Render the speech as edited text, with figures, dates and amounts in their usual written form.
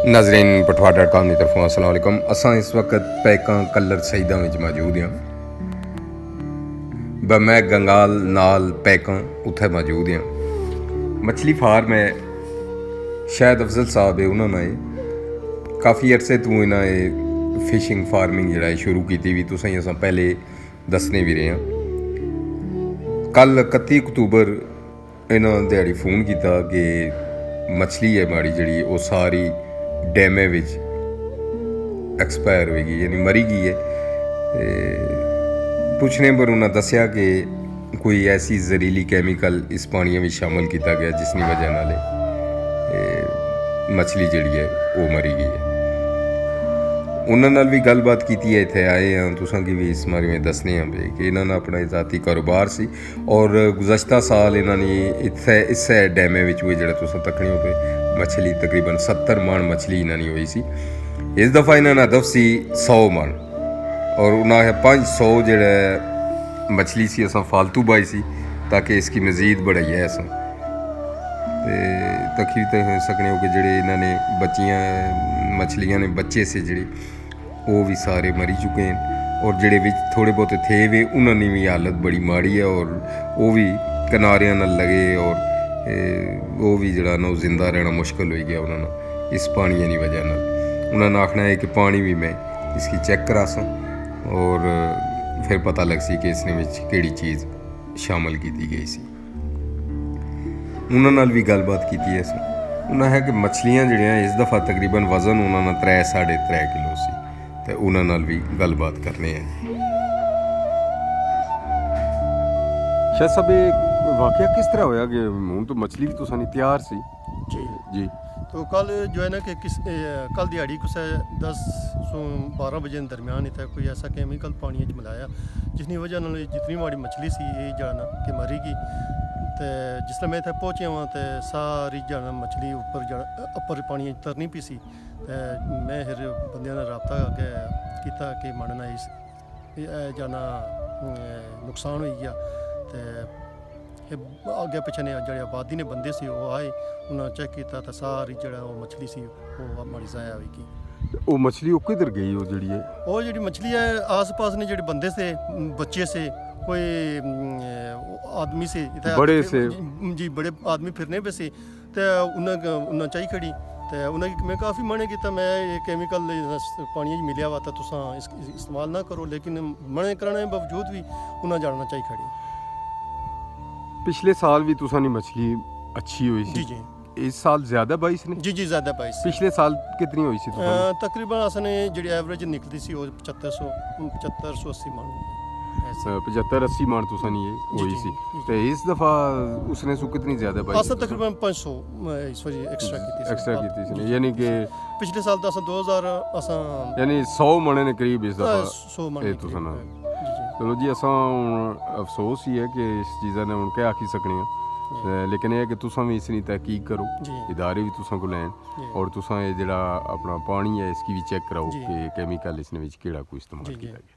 नाजरीन पठवा.com की तरफों अस्सलाम वालेकुम। असां इस वक्त पैकां कलर सईदा में मौजूद हैं। मैं गंगाल नाल पैकां उत्थे मौजूद हैं। मछली फार्म है शायद अफजल साहब है, उन्होंने काफ़ी अरसे तो इन्हें फिशिंग फार्मिंग जरा शुरू की भी तुसें असां पहले दसने भी रहे हैं। कल 31 अक्तूबर इन्होंने दिहाड़ी फोन किया कि मछली है माड़ी जी वो सारी डैमे विच एक्सपायर होगी, यानी मरी गई है। पुछने पर उन्हें दसिया कि कोई ऐसी जहरीली कैमिकल इस पानी में शामिल किया गया जिसकी वजह नाल मछली जी है वो मरी गई है। उन्होंने भी गलबात की है, इतने आए हैं तुसां की भी इस बारे में दसने हैं कि इन्होंने अपना ज़ाती कारोबार सी और गुज़श्ता साल इन्होंने इस डैमे में जो तुसां तकनी हो पे मछली तकरीबन 70 मन मछली इन्होंने हुई सी। इस दफ़ा इन्होंने हदफ सी 100 मन और उन्हें 500 जड़ा मछली सी असां फालतू बाई सी ताकि इसकी मज़ीद बढ़ाई है। असां तकरीर तो हो सकने हो कि जड़े इन्होंने बच्चियाँ मछलियाँ ने बच्चे से जड़े वो भी सारे मरी चुके हैं और जड़े भी थोड़े बहुत थे वे उन्होंने भी हालत बड़ी माड़ी है और वो भी किनारियां न लगे और वो भी जड़ा ना जिंदा रहना मुश्किल हो गया उन्होंने इस पानी की वजह न। उन्होंने आखना है कि पानी भी मैं इसकी चेक करा सा और फिर पता लग सी कि इसने केड़ी चीज़ शामिल की गई सी। उन्होंने भी गलबात की है। उन्हें है कि मछलियाँ जड़ियाँ इस दफ़ा तकरीबन वज़न उन्होंने 3-3.5 किलो सी, तो उन्होंने भी गलबात करने हैं। शायद सब वाकया किस तरह होया कि हूँ तो मछली भी तो सानी तैयार सी जी। तो कल जो है ना कि कल दिहाड़ी कुछ 10-12 बजे दरमियान इतना कोई ऐसा केमिकल पानी मिलाया जिसकी वजह न जितनी माड़ी मछली सी ये जाना कि मरी गई। तो जिसमें मैं इतने पहुँचा वहाँ तो सारी जाना मछली उपर पानी तरनी पी सी। मैं फिर बंद रबता किया कि मनना इस जाना नुकसान हो गया। तो अगे पिछे ने जड़े आबादी ने बंदे से वो आए उन्हें चेक किया तो सारी जड़ा वो मछली सी वो माड़ी ज़ाया होगी। वो मछली वो किधर गई वो जड़ी है? वो जी मछली है आस पास ने जड़े बंदे से बच्चे से कोई आदमी से बड़े से जी बड़े आदमी फिरने पे से तो उन्हें चाहिए खड़ी तो उन्हें मैं काफ़ी मना किया मैं ये केमिकल पानी मिलिया हुआ था तुसा इस्तेमाल ना करो, लेकिन मना करने के बावजूद भी उन्हें जाना चाहिए खड़ी। पिछले साल भी तुसानी मछली अच्छी हुई सी जी। इस साल ज़्यादा बाईस ने जी ज़्यादा बाईस। पिछले साल कितनी हुई सी? तकरीबन असने जी एवरेज निकलती सी 75-80 मन 75-80 मन तुसानी ये हुई सी। तो इस दफ़ा उसने सु कितनी ज़्यादा बाईस? अस तकरीबन 500 सॉरी एक्स्ट्रा की थी यानी कि पिछले साल तो 2000 असा यानी 100 मन ने करीब इस दफ़ा 100 मन तुसाना। चलो जी असा अफसोस ही है कि इस चीज़ा ने हूँ क्या आखी सकने, लेकिन यह है कि तुसा भी इसकी तहकीक करो, इदारे भी तुसा को लैन और तुसा ये जड़ा अपना पानी है इसकी भी चेक कराओ कि केमिकल इसने केड़ा कोई इस्तेमाल किया गया।